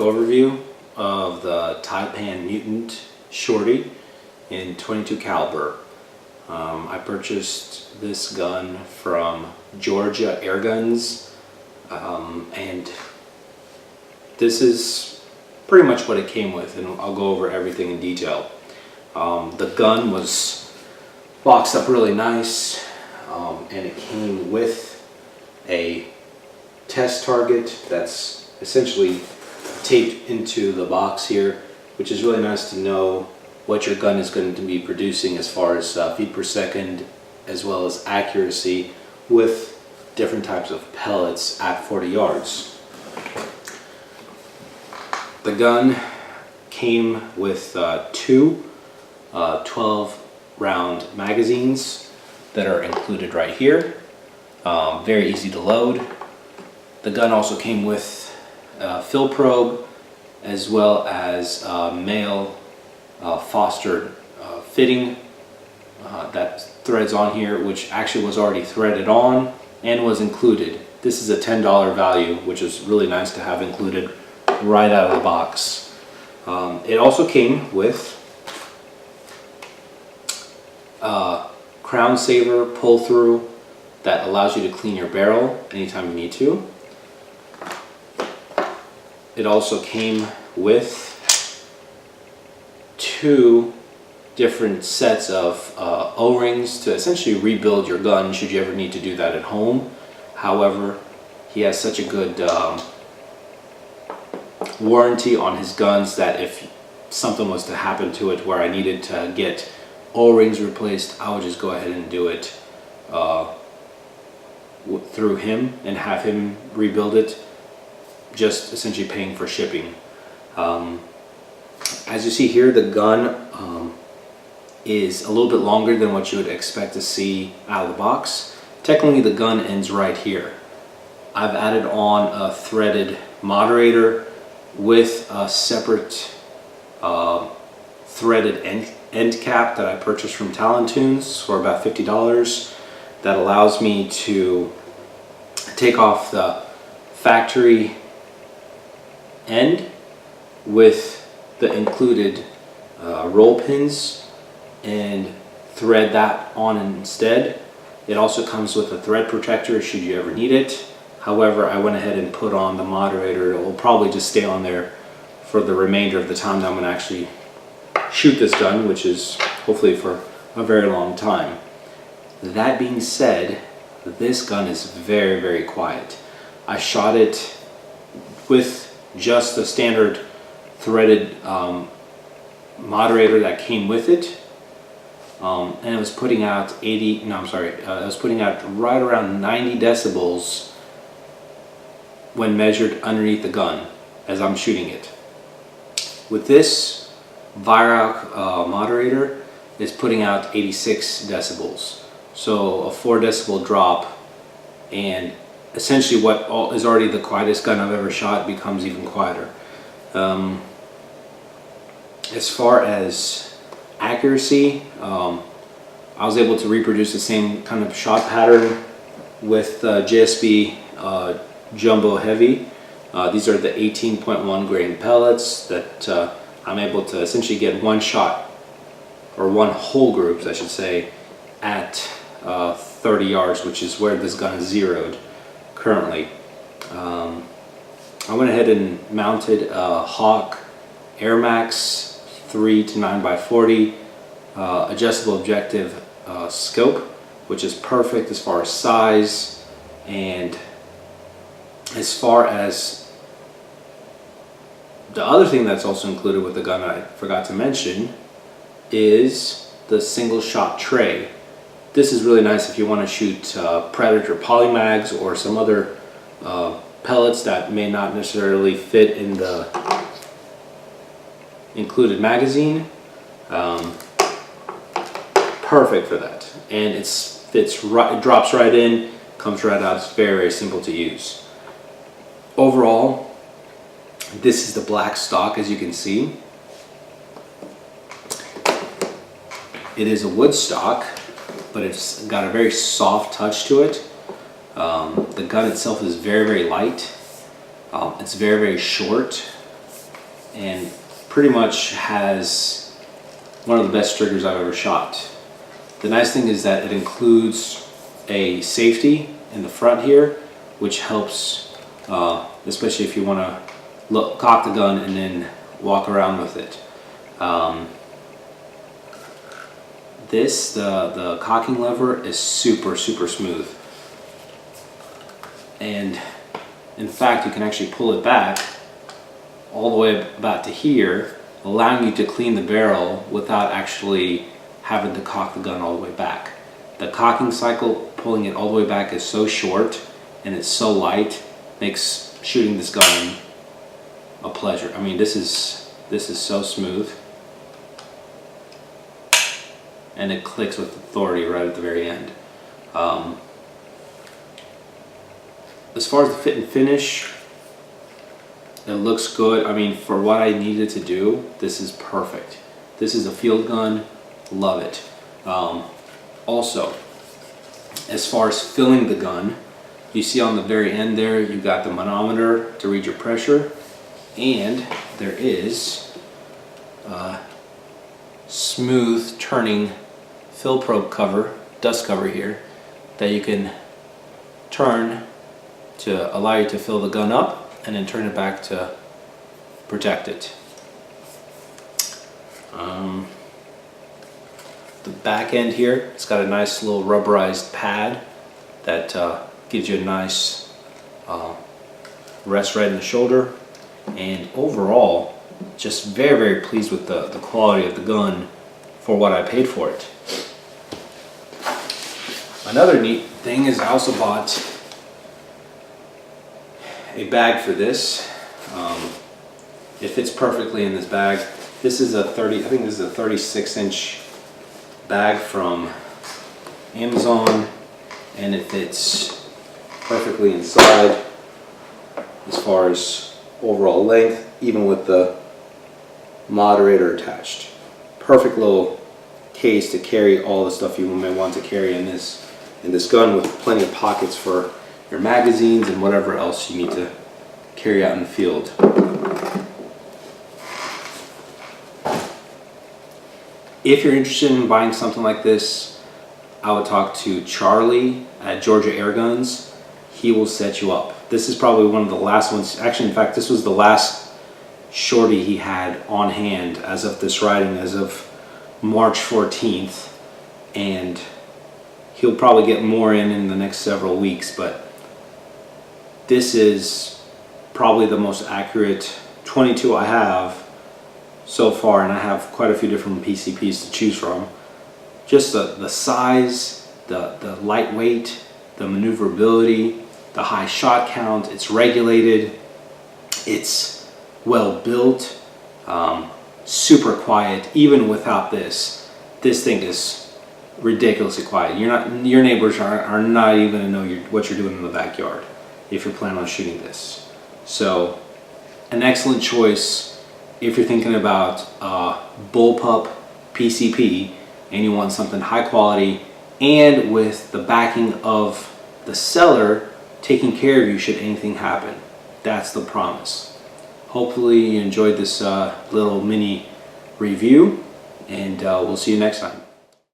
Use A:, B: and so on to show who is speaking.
A: overview of the Taipan Mutant Shorty in 22 caliber. I purchased this gun from Georgia Air Guns, and this is pretty much what it came with, and I'll go over everything in detail. The gun was boxed up really nice, and it came with a test target that's essentially taped into the box here, which is really nice to know what your gun is going to be producing as far as feet per second, as well as accuracy with different types of pellets at 40 yards. The gun came with two 12-round magazines that are included right here. Very easy to load. The gun also came with a fill probe, as well as male Foster fitting that threads on here, which actually was already threaded on and was included. This is a $10 value, which is really nice to have included right out of the box. It also came with a crown saver pull through that allows you to clean your barrel anytime you need to. It also came with two different sets of O-rings to essentially rebuild your gun should you ever need to do that at home. However, he has such a good warranty on his guns that if something was to happen to it where I needed to get O-rings replaced, I would just go ahead and do it through him and have him rebuild it, just essentially paying for shipping. As you see here, the gun is a little bit longer than what you would expect to see out of the box. Technically the gun ends right here. I've added on a threaded moderator with a separate threaded end cap that I purchased from Talon Tunes for about $50. That allows me to take off the factory end with the included roll pins and thread that on instead. It also comes with a thread protector should you ever need it. However, I went ahead and put on the moderator. It will probably just stay on there for the remainder of the time that I'm going to actually shoot this gun, which is hopefully for a very long time. That being said, this gun is very, very quiet. I shot it with just the standard threaded moderator that came with it, and it was putting out it was putting out right around 90 decibels when measured underneath the gun as I'm shooting it. With this Viroc moderator, is putting out 86 decibels, so a 4 decibel drop, and essentially what is already the quietest gun I've ever shot becomes even quieter. As far as accuracy, I was able to reproduce the same kind of shot pattern with JSB Jumbo Heavy. These are the 18.1 grain pellets that I'm able to essentially get one shot, or one hole groups I should say, at 30 yards, which is where this gun is zeroed currently. I went ahead and mounted a Hawk Air Max 3 to 9x40 adjustable objective scope, which is perfect as far as size. And as far as the other thing that's also included with the gun I forgot to mention is the single shot tray. This is really nice if you want to shoot Predator polymags or some other pellets that may not necessarily fit in the included magazine. Perfect for that, and it drops right in, comes right out. It's very, very simple to use. Overall, this is the black stock, as you can see. It is a wood stock, but it's got a very soft touch to it. The gun itself is very, very light. It's very, very short. and pretty much has one of the best triggers I've ever shot. The nice thing is that it includes a safety in the front here, which helps, especially if you want to cock the gun and then walk around with it. The cocking lever is super smooth, and in fact you can actually pull it back all the way about to here, allowing you to clean the barrel without actually having to cock the gun all the way back. The cocking cycle, pulling it all the way back, is so short and it's so light, makes shooting this gun a pleasure. I mean, this is so smooth, and it clicks with authority right at the very end. As far as the fit and finish, it looks good. I mean, for what I needed to do, this is perfect. This is a field gun, love it. Also, as far as filling the gun, you see on the very end there, you got the manometer to read your pressure, and there is a smooth turning fill probe cover, dust cover here, that you can turn to allow you to fill the gun up and then turn it back to protect it. The back end here, it's got a nice little rubberized pad that gives you a nice rest right in the shoulder. And overall, just very pleased with the quality of the gun for what I paid for it. Another neat thing is I also bought a bag for this. It fits perfectly in this bag. This is a 36-inch bag from Amazon, and it fits perfectly inside as far as overall length, even with the moderator attached. Perfect little case to carry all the stuff you may want to carry in this gun, with plenty of pockets for your magazines and whatever else you need to carry out in the field. If you're interested in buying something like this, I would talk to Charlie at Georgia Air Guns. He will set you up. This is probably one of the last ones. Actually, in fact, this was the last shorty he had on hand as of this writing, as of March 14th. And he'll probably get more in the next several weeks, but this is probably the most accurate 22 I have so far, and I have quite a few different PCPs to choose from. Just the size, the lightweight, the maneuverability, the high shot count, it's regulated, it's well built, super quiet. Even without this thing is ridiculously quiet. Your neighbors are not even gonna know what you're doing in the backyard if you're planning on shooting this. So, an excellent choice if you're thinking about bullpup PCP and you want something high quality and with the backing of the seller taking care of you should anything happen. That's the promise. Hopefully you enjoyed this little mini review, and we'll see you next time.